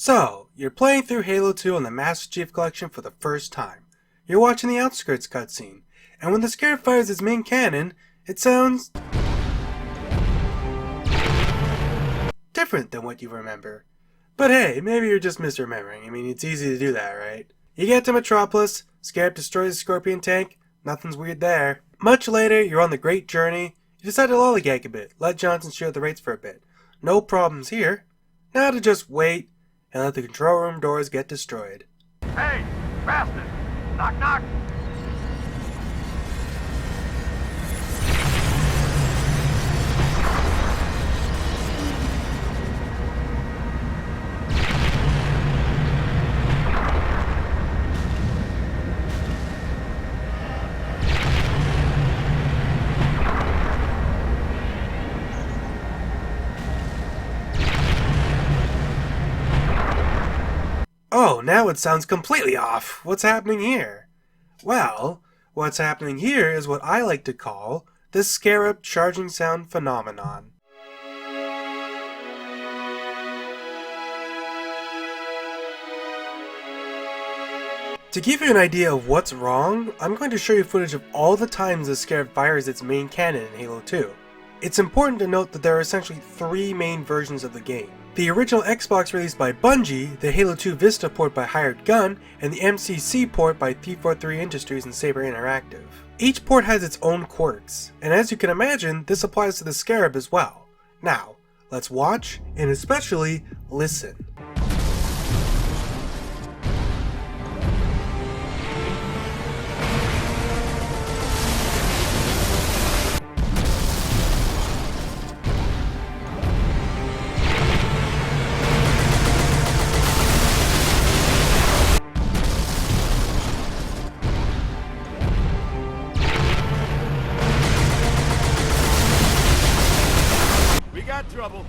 So, you're playing through Halo 2 on the Master Chief Collection for the first time. You're watching the Outskirts cutscene, and when the Scarab fires its main cannon, it sounds different than what you remember. But hey, maybe you're just misremembering. I mean, it's easy to do that, right? You get to Metropolis, Scarab destroys the Scorpion tank, nothing's weird there. Much later, you're on the Great Journey. You decide to lollygag a bit, let Johnson share the rates for a bit. No problems here. Now to just wait and let the control room doors get destroyed. Hey, bastard! Knock, knock! Oh, now it sounds completely off. What's happening here? Well, what's happening here is what I like to call the Scarab charging sound phenomenon. To give you an idea of what's wrong, I'm going to show you footage of all the times the Scarab fires its main cannon in Halo 2. It's important to note that there are essentially three main versions of the game. The original Xbox released by Bungie, the Halo 2 Vista port by Hired Gun, and the MCC port by 343 Industries and Saber Interactive. Each port has its own quirks, and as you can imagine, this applies to the Scarab as well. Now, let's watch, and especially listen. Trouble.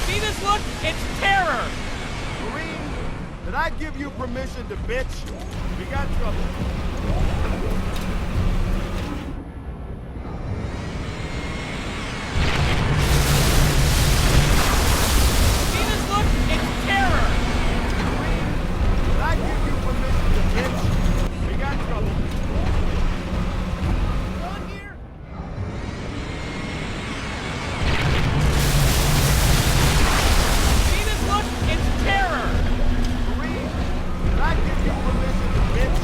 See this look? It's terror! Marine, did I give you permission to bitch? We got trouble. See this look? It's terror! Marine, did I give you permission to bitch? We got trouble. On here. See this look? It's terror! Marine, did I give you permission to bitch?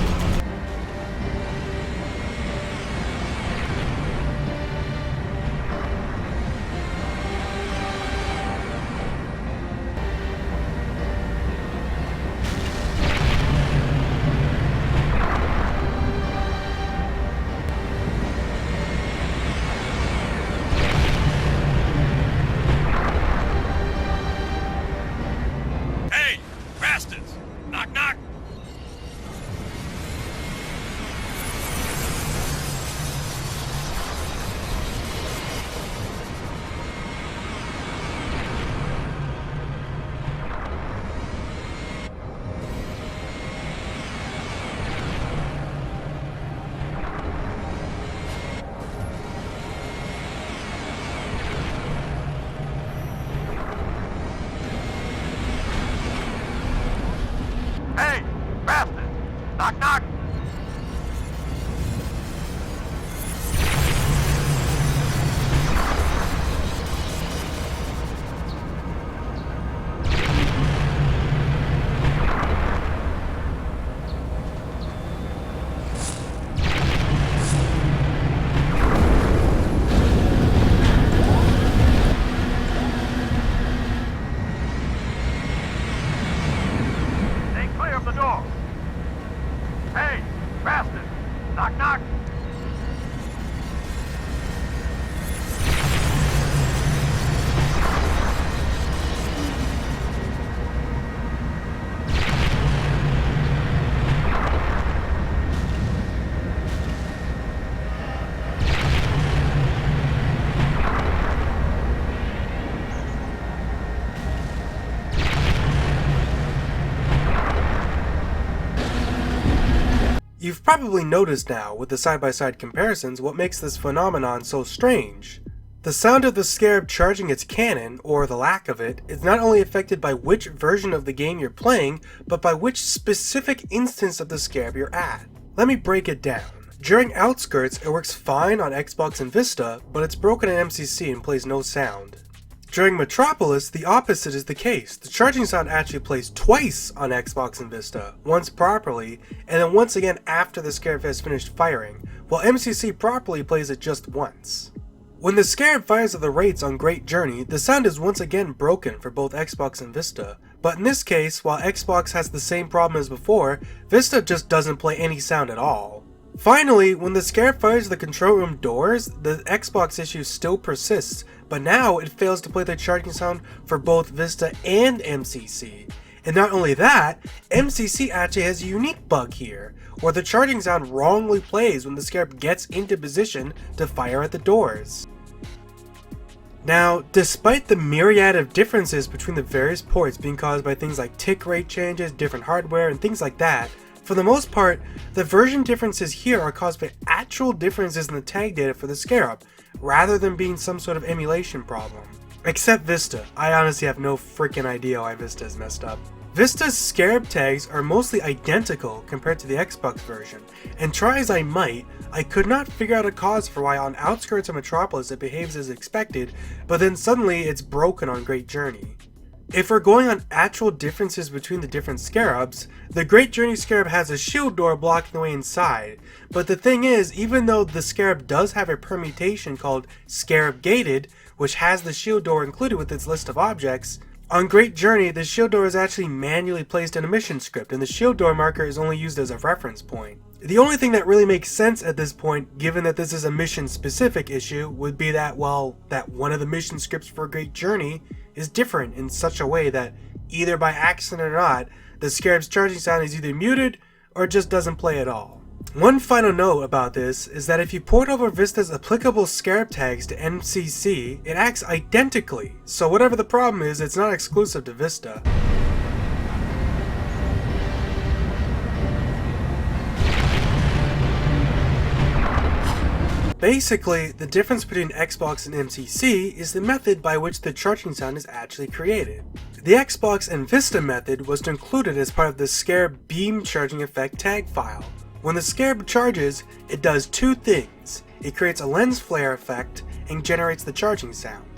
You've probably noticed now, with the side-by-side comparisons, what makes this phenomenon so strange. The sound of the Scarab charging its cannon, or the lack of it, is not only affected by which version of the game you're playing, but by which specific instance of the Scarab you're at. Let me break it down. During Outskirts, it works fine on Xbox and Vista, but it's broken in MCC and plays no sound. During Metropolis, the opposite is the case. The charging sound actually plays twice on Xbox and Vista, once properly, and then once again after the Scarab has finished firing, while MCC properly plays it just once. When the Scarab fires at the rates on Great Journey, the sound is once again broken for both Xbox and Vista, but in this case, while Xbox has the same problem as before, Vista just doesn't play any sound at all. Finally, when the Scarab fires the control room doors, the Xbox issue still persists, but now it fails to play the charging sound for both Vista and MCC. And not only that, MCC actually has a unique bug here, where the charging sound wrongly plays when the Scarab gets into position to fire at the doors. Now, despite the myriad of differences between the various ports being caused by things like tick rate changes, different hardware, and things like that, for the most part, the version differences here are caused by actual differences in the tag data for the Scarab, rather than being some sort of emulation problem. Except Vista. I honestly have no freaking idea why Vista is messed up. Vista's Scarab tags are mostly identical compared to the Xbox version, and try as I might, I could not figure out a cause for why on Outskirts of Metropolis it behaves as expected, but then suddenly it's broken on Great Journey. If we're going on actual differences between the different Scarabs, the Great Journey Scarab has a shield door blocking the way inside, but the thing is, even though the Scarab does have a permutation called Scarab Gated, which has the shield door included with its list of objects, on Great Journey the shield door is actually manually placed in a mission script, and the shield door marker is only used as a reference point. The only thing that really makes sense at this point, given that this is a mission specific issue, would be that, well, that one of the mission scripts for Great Journey is different in such a way that, either by accident or not, the Scarab's charging sound is either muted or just doesn't play at all. One final note about this is that if you port over Vista's applicable Scarab tags to MCC, it acts identically, so whatever the problem is, it's not exclusive to Vista. Basically, the difference between Xbox and MCC is the method by which the charging sound is actually created. The Xbox and Vista method was included as part of the Scarab beam charging effect tag file. When the Scarab charges, it does two things. It creates a lens flare effect and generates the charging sound.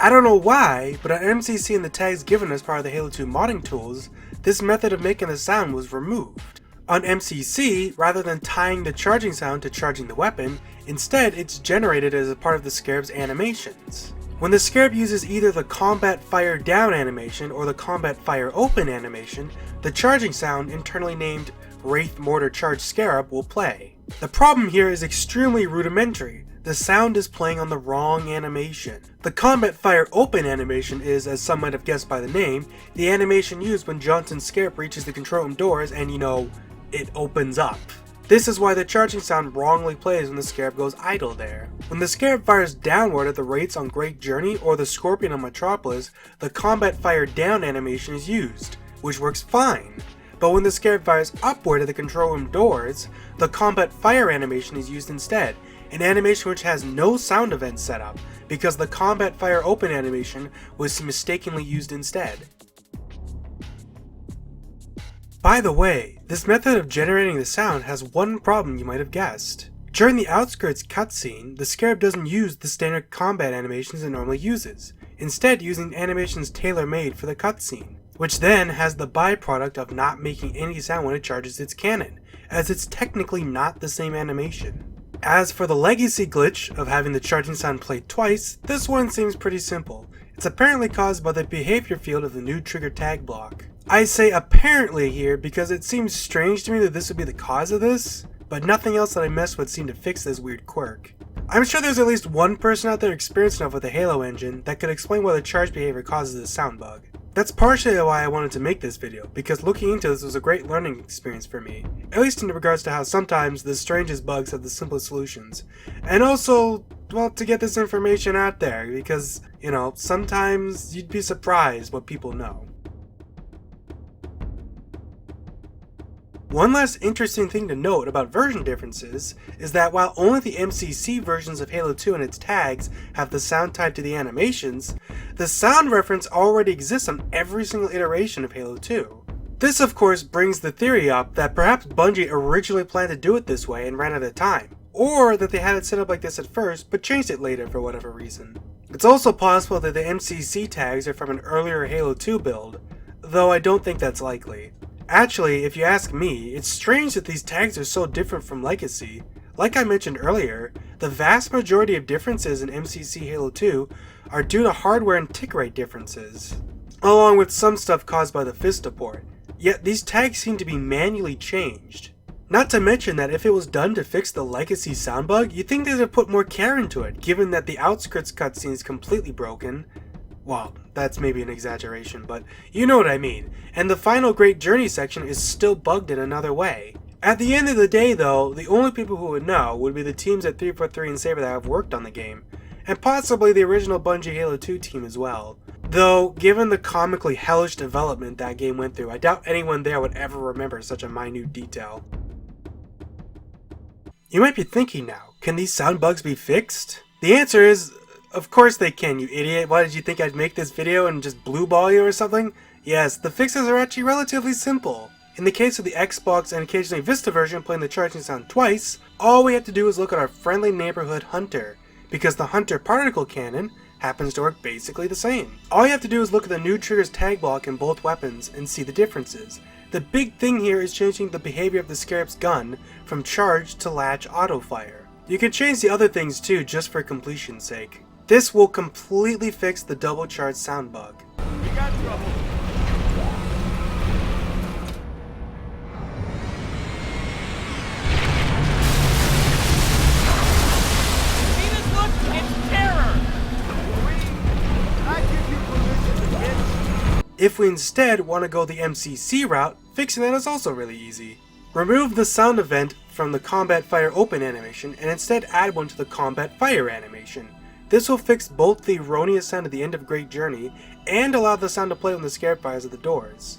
I don't know why, but on MCC and the tags given as part of the Halo 2 modding tools, this method of making the sound was removed. On MCC, rather than tying the charging sound to charging the weapon, instead it's generated as a part of the Scarab's animations. When the Scarab uses either the combat fire down animation or the combat fire open animation, the charging sound, internally named Wraith Mortar Charge Scarab, will play. The problem here is extremely rudimentary. The sound is playing on the wrong animation. The combat fire open animation is, as some might have guessed by the name, the animation used when Johnson's Scarab reaches the control room doors and, it opens up. This is why the charging sound wrongly plays when the Scarab goes idle there. When the Scarab fires downward at the rates on Great Journey or the Scorpion on Metropolis, the combat fire down animation is used, which works fine. But when the Scarab fires upward at the control room doors, the combat fire animation is used instead, an animation which has no sound event set up, because the combat fire open animation was mistakenly used instead. By the way, this method of generating the sound has one problem you might have guessed. During the Outskirts cutscene, the Scarab doesn't use the standard combat animations it normally uses, instead using animations tailor-made for the cutscene, which then has the byproduct of not making any sound when it charges its cannon, as it's technically not the same animation. As for the legacy glitch of having the charging sound played twice, this one seems pretty simple. It's apparently caused by the behavior field of the new trigger tag block. I say apparently here because it seems strange to me that this would be the cause of this, but nothing else that I messed with seemed to fix this weird quirk. I'm sure there's at least one person out there experienced enough with the Halo engine that could explain why the charge behavior causes this sound bug. That's partially why I wanted to make this video, because looking into this was a great learning experience for me, at least in regards to how sometimes the strangest bugs have the simplest solutions, and also, well, to get this information out there, because, sometimes you'd be surprised what people know. One last interesting thing to note about version differences is that while only the MCC versions of Halo 2 and its tags have the sound tied to the animations, the sound reference already exists on every single iteration of Halo 2. This of course brings the theory up that perhaps Bungie originally planned to do it this way and ran out of time, or that they had it set up like this at first but changed it later for whatever reason. It's also possible that the MCC tags are from an earlier Halo 2 build, though I don't think that's likely. Actually, if you ask me, it's strange that these tags are so different from Legacy. Like I mentioned earlier, the vast majority of differences in MCC Halo 2 are due to hardware and tick rate differences, along with some stuff caused by the Vista port. Yet these tags seem to be manually changed. Not to mention that if it was done to fix the Legacy sound bug, you'd think they'd have put more care into it, given that the Outskirts cutscene is completely broken. Well, that's maybe an exaggeration, but you know what I mean. And the final Great Journey section is still bugged in another way. At the end of the day though, the only people who would know would be the teams at 343 and Saber that have worked on the game, and possibly the original Bungie Halo 2 team as well. Though, given the comically hellish development that game went through, I doubt anyone there would ever remember such a minute detail. You might be thinking now, can these sound bugs be fixed? The answer is, of course they can, you idiot. Why did you think I'd make this video and just blue ball you or something? Yes, the fixes are actually relatively simple. In the case of the Xbox and occasionally Vista version playing the charging sound twice, all we have to do is look at our friendly neighborhood Hunter, because the Hunter particle cannon happens to work basically the same. All you have to do is look at the new trigger's tag block in both weapons and see the differences. The big thing here is changing the behavior of the Scarab's gun from charge to latch auto fire. You can change the other things too just for completion's sake. This will completely fix the double charge sound bug. We got trouble. See this look? It's terror! I give you permission to hit. If we instead want to go the MCC route, fixing that is also really easy. Remove the sound event from the Combat Fire Open animation and instead add one to the Combat Fire animation. This will fix both the erroneous sound at the end of Great Journey and allow the sound to play when the Scarab fires at the doors.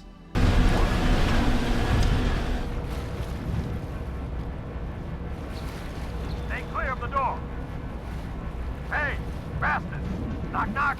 Stay clear of the door. Hey, bastards! Knock, knock.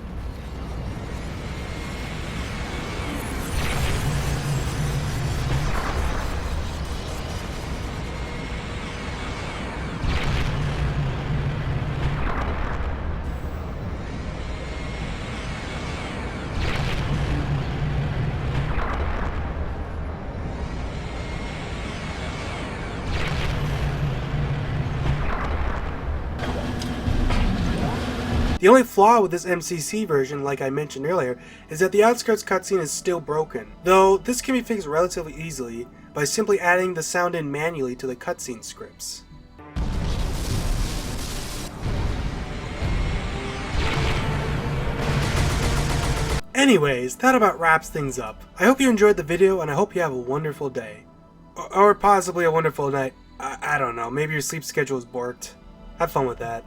The only flaw with this MCC version, like I mentioned earlier, is that the Outskirts cutscene is still broken, though this can be fixed relatively easily by simply adding the sound in manually to the cutscene scripts. Anyways, that about wraps things up. I hope you enjoyed the video and I hope you have a wonderful day. Or possibly a wonderful night. I don't know, maybe your sleep schedule is borked. Have fun with that.